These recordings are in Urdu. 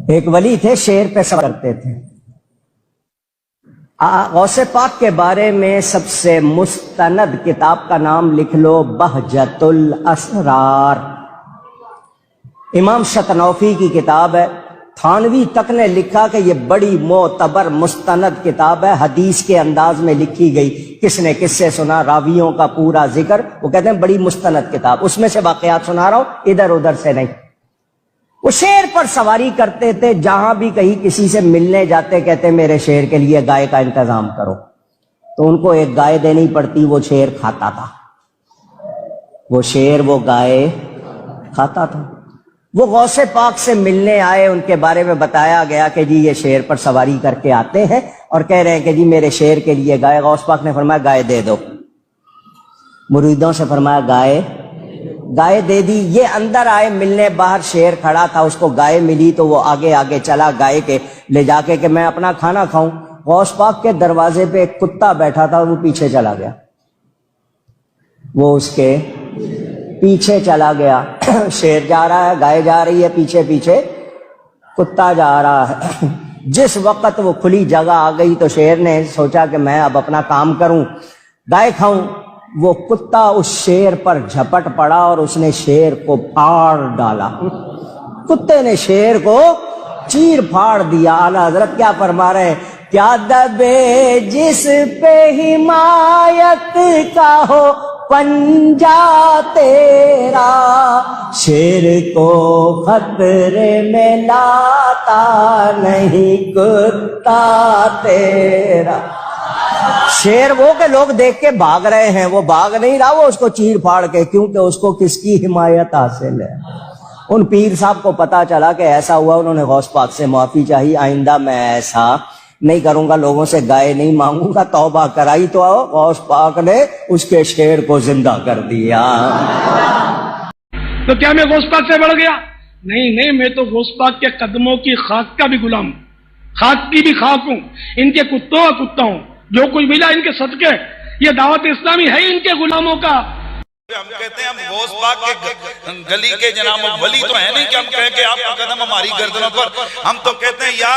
ایک ولی تھے، شعر پہ سفر کرتے تھے. غوث پاک کے بارے میں سب سے مستند کتاب کا نام لکھ لو، بہجت الاسرار. امام شطنوفی کی کتاب ہے. تھانوی تک نے لکھا کہ یہ بڑی معتبر مستند کتاب ہے، حدیث کے انداز میں لکھی گئی. کس نے کس سے سنا، راویوں کا پورا ذکر. وہ کہتے ہیں بڑی مستند کتاب، اس میں سے واقعات سنا رہا ہوں، ادھر ادھر سے نہیں. وہ شعر پر سواری کرتے تھے، جہاں بھی کہیں کسی سے ملنے جاتے کہتے میرے شعر کے لیے گائے کا انتظام کرو. تو ان کو ایک گائے دینی پڑتی، وہ شعر کھاتا تھا. وہ گائے کھاتا تھا. وہ غوث پاک سے ملنے آئے، ان کے بارے میں بتایا گیا کہ جی یہ شعر پر سواری کر کے آتے ہیں اور کہہ رہے ہیں کہ جی میرے شعر کے لیے گائے. غوث پاک نے فرمایا گائے دے دو. مریدوں سے فرمایا گائے دے دی. یہ اندر آئے ملنے، باہر شیر کھڑا تھا، اس کو گائے ملی تو وہ آگے آگے چلا گائے کے لے جا کے کہ میں اپنا کھانا کھاؤں. غوث پاک کے دروازے پہ ایک کتا بیٹھا تھا، وہ پیچھے چلا گیا. وہ اس کے پیچھے چلا گیا. شیر جا رہا ہے، گائے جا رہی ہے، پیچھے پیچھے کتا جا رہا ہے. جس وقت وہ کھلی جگہ آ گئی تو شیر نے سوچا کہ میں اب اپنا کام کروں، گائے کھاؤں. وہ کتا اس شیر پر جھپٹ پڑا اور اس نے شیر کو پھاڑ ڈالا. کتے نے شیر کو چیر پھاڑ دیا. اعلیٰ حضرت کیا فرما رہے ہیں، کیا دبے جس پہ حمایت کا ہو پنجا تیرا، شیر کو خطرے میں لاتا نہیں کتا تیرا. شیر وہ کہ لوگ دیکھ کے بھاگ رہے ہیں، وہ بھاگ نہیں رہا، وہ اس کو چیر پھاڑ کے، کیونکہ اس کو کس کی حمایت حاصل ہے. ان پیر صاحب کو پتا چلا کہ ایسا ہوا، انہوں نے غوث پاک سے معافی چاہی، آئندہ میں ایسا نہیں کروں گا، لوگوں سے گائے نہیں مانگوں گا. توبہ کرائی تو غوث پاک نے اس کے شیر کو زندہ کر دیا. تو کیا میں غوث پاک سے بڑھ گیا؟ نہیں، میں تو غوث پاک کے قدموں کی خاک کا بھی غلام ہوں، خاک کی بھی خاک ہوں، ان کے کتوں کا کتا ہوں. جو کچھ ملا ان کے صدقے، یہ دعوت اسلامی ہے ان کے غلاموں کا. ہم کہتے ہیں ہم غوث پاک کے گلی کے جناب ولی تو ہیں نہیں کہ ہم کہیں کہ آپ کا قدم ہماری گردنوں پر. ہم تو کہتے ہیں یا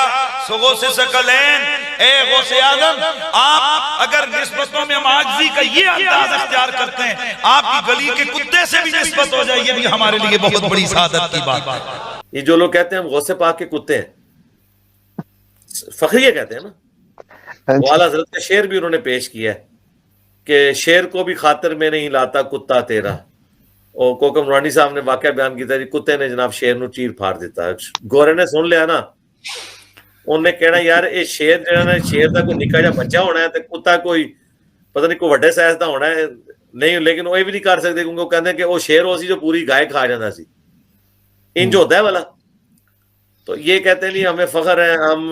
غوث ثقلین، اے غوث اعظم، آپ اگر نسبتوں میں ہم عاجزی کا یہ انداز اختیار کرتے ہیں، آپ کی گلی کے کتے سے بھی نسبت ہو جائے، یہ بھی ہمارے لیے بہت بڑی سعادت کی بات ہے. یہ جو لوگ کہتے ہیں ہم غوث پاک کے کتے ہیں، فخریہ کہتے ہیں نا. وہ اعلیٰ حضرت کا شعر بھی انہوں نے پیش کیا ہے کہ شیر کو بھی خاطر میں نہیں لاتا کتا تیرا. اور کوکم رانی صاحب نے واقعہ بیان کیا تھا، کتے نے جناب شیر نو چیر پھاڑ دیتا. گورے نے سن لیا نا، انہوں نے کہنا یار یہ شیر جو ہے، شیر کا کوئی نکا جا بچہ ہونا ہے، تو کتا کوئی پتہ نہیں کوئی وڈے سائز کا ہونا ہے نہیں. لیکن وہ یہ بھی نہیں کر سکتے کیونکہ وہ کہتے ہیں کہ وہ شیر ہو سی جو پوری گائے کھا جاتا سی، انج ہوتا ہے والا. تو یہ کہتے ہیں نہیں ہمیں فخر ہے، ہم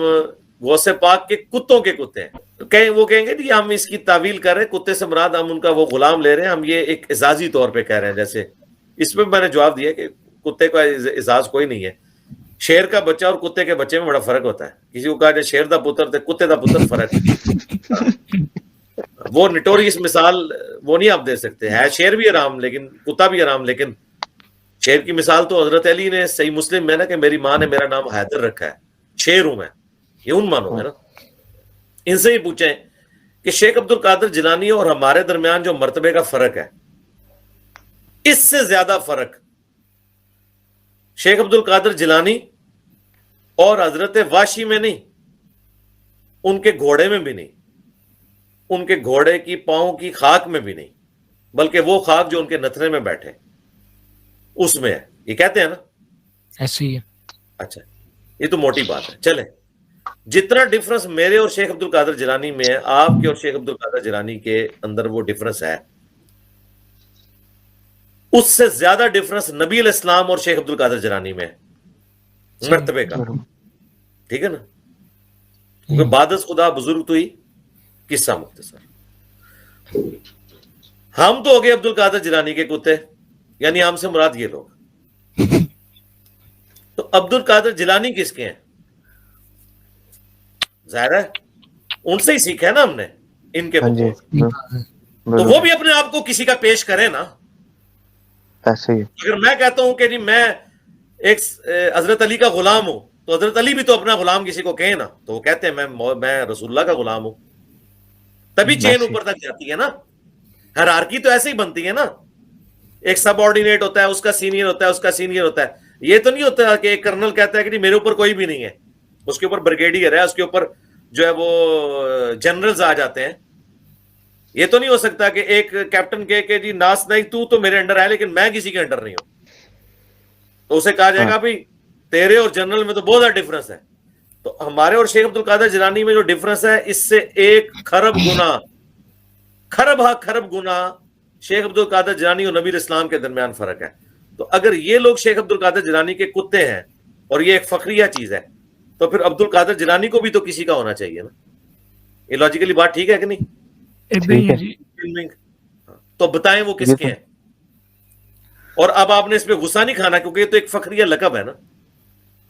غوث پاک کے کتوں کے کتے ہیں. وہ کہیں گے ہم اس کی تعویل کر رہے ہیں، کتے سے مراد ہم ان کا وہ غلام لے رہے ہیں، ہم یہ ایک اعزازی طور پہ کہہ رہے ہیں. جیسے اس میں نے جواب دیا کہ کتے کا اعزاز کوئی نہیں ہے. شیر کا بچہ اور کتے کے بچے میں بڑا فرق ہوتا ہے. کسی کو کہا جائے شیر دا پتر تے کتے دا پتر، فرق ہے. وہ نٹوریس مثال وہ نہیں آپ دے سکتے. ہے شیر بھی حرام لیکن کتا بھی حرام. لیکن شیر کی مثال تو حضرت علی نے صحیح مسلم میں نا کہ میری ماں نے میرا نام حیدر رکھا ہے، شیر ہوں میں. یہ ان مانوں میں نا. ان سے ہی پوچھیں کہ شیخ عبد القادر جیلانی اور ہمارے درمیان جو مرتبے کا فرق ہے، اس سے زیادہ فرق شیخ عبد القادر جیلانی اور حضرت واشی میں نہیں، ان کے گھوڑے میں بھی نہیں، ان کے گھوڑے کی پاؤں کی خاک میں بھی نہیں، بلکہ وہ خاک جو ان کے نتنے میں بیٹھے اس میں ہے. یہ کہتے ہیں نا ایسی ہے. اچھا یہ تو موٹی بات ہے. چلیں، جتنا ڈفرنس میرے اور شیخ عبد القادر جیلانی میں ہے، آپ کے اور شیخ عبد القادر جیلانی کے اندر وہ ڈفرنس ہے، اس سے زیادہ ڈفرنس نبی علیہ السلام اور شیخ عبد القادر جیلانی میں ہے مرتبے کا. ٹھیک ہے نا. کیونکہ بعدز خدا بزرگ تو ہی قصہ مختصر. ہم تو ہو گئے عبد القادر جیلانی کے کتے، یعنی ہم سے مراد یہ لوگ. تو عبد القادر جیلانی کس کے ہیں؟ ظاہر ہے ان سے ہی سیکھا ہے نا ہم نے، ان کے تو وہ بھی اپنے آپ کو کسی کا پیش کرے نا. ایسے ہی اگر میں کہتا ہوں کہ جی میں ایک حضرت علی کا غلام ہوں، تو حضرت علی بھی تو اپنا غلام کسی کو کہیں نا تو وہ کہتے ہیں میں رسول اللہ کا غلام ہوں. تبھی چین اوپر تک جاتی ہے نا. ہیرارکی تو ایسے ہی بنتی ہے نا, ایک سب آرڈینیٹ ہوتا ہے, اس کا سینئر ہوتا ہے, اس کا سینئر ہوتا ہے. یہ تو نہیں ہوتا کہ ایک کرنل کہتا ہے کہ میرے اوپر کوئی بھی نہیں ہے, اس کے اوپر بریگیڈیئر ہے, اس کے اوپر جو ہے وہ جنرلز آ جاتے ہیں. یہ تو نہیں ہو سکتا کہ ایک کیپٹن کہے کہ جی ناس نہیں تو میرے انڈر ہے لیکن میں کسی کے انڈر نہیں ہوں. تو اسے کہا جائے گا بھائی تیرے اور جنرل میں تو بہت زیادہ ڈفرنس ہے. تو ہمارے اور شیخ عبد القادر جیلانی میں جو ڈفرنس ہے اس سے 1 خرب گنا شیخ عبد القادر جیلانی اور نبی اسلام کے درمیان فرق ہے. تو اگر یہ لوگ شیخ عبد القادر جیلانی کے کتے ہیں اور یہ ایک فخریہ چیز ہے تو پھر عبد القادر جیلانی کو بھی تو کسی کا ہونا چاہیے نا. یہ لاجیکلی بات ٹھیک ہے کہ نہیں؟ تو بتائیں وہ کس کے ہیں. اور اب آپ نے اس پہ غصہ نہیں کھانا کیونکہ یہ تو ایک فخریہ لقب ہے نا.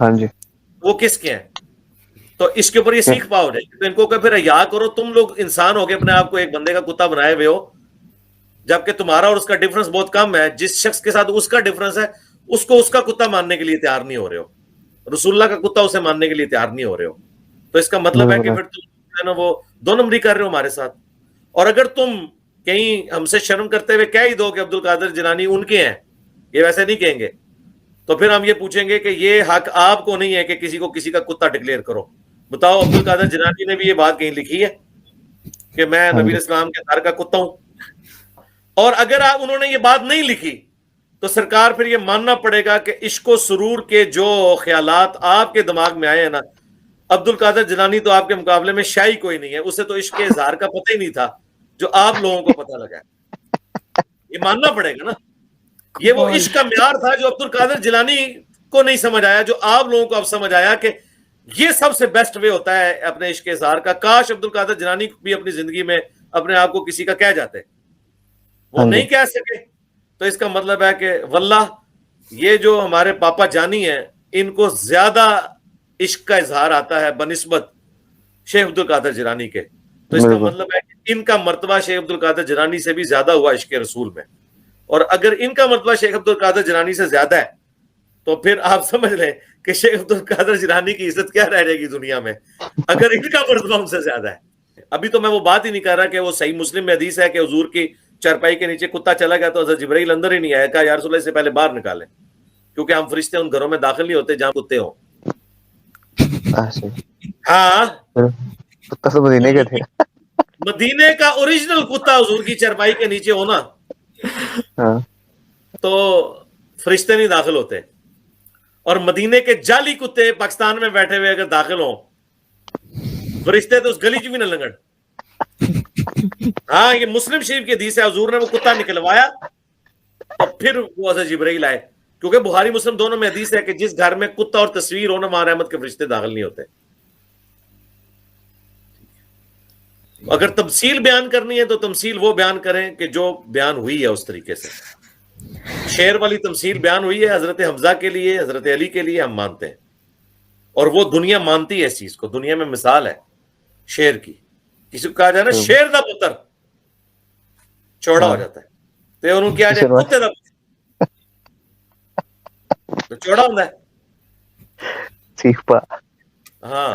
ہاں جی, وہ کس کے ہیں؟ تو اس کے اوپر یہ سیکھ پاؤ جائے تو ان کو کہ پھر یا کرو, تم لوگ انسان ہو کے اپنے آپ کو ایک بندے کا کتا بنائے ہوئے ہو جبکہ تمہارا اور اس کا ڈفرنس بہت کم ہے. جس شخص کے ساتھ اس کا ڈفرنس ہے اس کو اس کا کتا ماننے کے لیے تیار نہیں ہو رہے ہو, رسول اللہ کا کتا اسے ماننے کے لیے تیار نہیں ہو رہے ہو. تو اس کا مطلب ہے کہ پھر تم نا وہ 2 نمبری کر رہے ہو ہمارے ساتھ. اور اگر تم کہیں ہم سے شرم کرتے ہوئے کہہ ہی دو کہ عبد القادر جیلانی ان کے ہیں, یہ ویسے نہیں کہیں گے, تو پھر ہم یہ پوچھیں گے کہ یہ حق آپ کو نہیں ہے کہ کسی کو کسی کا کتا ڈکلیئر کرو. بتاؤ عبد القادر جیلانی نے بھی یہ بات کہیں لکھی ہے کہ میں نبی اسلام کے گھر کا کتا ہوں؟ اور اگر انہوں نے یہ بات نہیں لکھی تو سرکار پھر یہ ماننا پڑے گا کہ عشق و سرور کے جو خیالات آپ کے دماغ میں آئے ہیں نا, عبد القادر جیلانی تو آپ کے مقابلے میں شاہی کوئی نہیں ہے, اسے تو عشق کے اظہار کا پتہ ہی نہیں تھا جو آپ لوگوں کو پتہ لگا ہے. یہ ماننا پڑے گا نا. یہ وہ عشق کا معیار تھا جو عبد القادر جیلانی کو نہیں سمجھ آیا, جو آپ لوگوں کو اب سمجھ آیا کہ یہ سب سے بیسٹ وے ہوتا ہے اپنے عشق کے اظہار کا. کاش عبد القادر جیلانی بھی اپنی زندگی میں اپنے آپ کو کسی کا کہہ جاتے, وہ نہیں کہہ سکے. تو اس کا مطلب ہے کہ واللہ یہ جو ہمارے پاپا جانی ہیں ان کو زیادہ عشق کا اظہار آتا ہے بنسبت شیخ عبد القادر جیلانی کے. تو اس کا مطلب ہے کہ ان کا مرتبہ شیخ عبد القادر جیلانی سے بھی زیادہ ہوا عشق رسول میں. اور اگر ان کا مرتبہ شیخ عبد القادر جیلانی سے زیادہ ہے تو پھر آپ سمجھ لیں کہ شیخ عبد القادر جیلانی کی عزت کیا رہ جائے گی دنیا میں اگر ان کا مرتبہ ان سے زیادہ ہے. ابھی تو میں وہ بات ہی نہیں کر رہا کہ وہ صحیح مسلم میں حدیث ہے کہ حضور کی چارپائی کے نیچے کتا چلا گیا تو حضرت جبرائیل اندر ہی نہیں آیا, کہا یا رسول اللہ سے پہلے باہر نکالیں کیونکہ ہم فرشتے ان گھروں میں داخل نہیں ہوتے جہاں کتے ہوں. ہاں مدینے کے تھے, مدینے کا اوریجنل کتا حضور کی چارپائی کے نیچے ہونا تو فرشتے نہیں داخل ہوتے. اور مدینے کے جعلی کتے پاکستان میں بیٹھے ہوئے اگر داخل ہوں فرشتے تو اس گلی چ بھی نہ لنگن. ہاں یہ مسلم شریف کی حدیث ہے, حضور نے وہ کتا نکلوایا تو پھر وہ حضرت جبرائیل آئے, کیونکہ بخاری مسلم دونوں میں حدیث ہے کہ جس گھر میں کتا اور تصویر ہو نا وہاں رحمت کے فرشتے داخل نہیں ہوتے. اگر تمثیل بیان کرنی ہے تو تمثیل وہ بیان کریں کہ جو بیان ہوئی ہے اس طریقے سے. شعر والی تمثیل بیان ہوئی ہے حضرت حمزہ کے لیے, حضرت علی کے لیے, ہم مانتے ہیں اور وہ دنیا مانتی ہے اس چیز کو. دنیا میں مثال ہے شعر کی, کسی کو کہا جائے نا شیر دا پتر چوڑا ہو جاتا ہے تو انہوں کیا جائے کتے دا پتر تو چوڑا ہوتا ہے. ہاں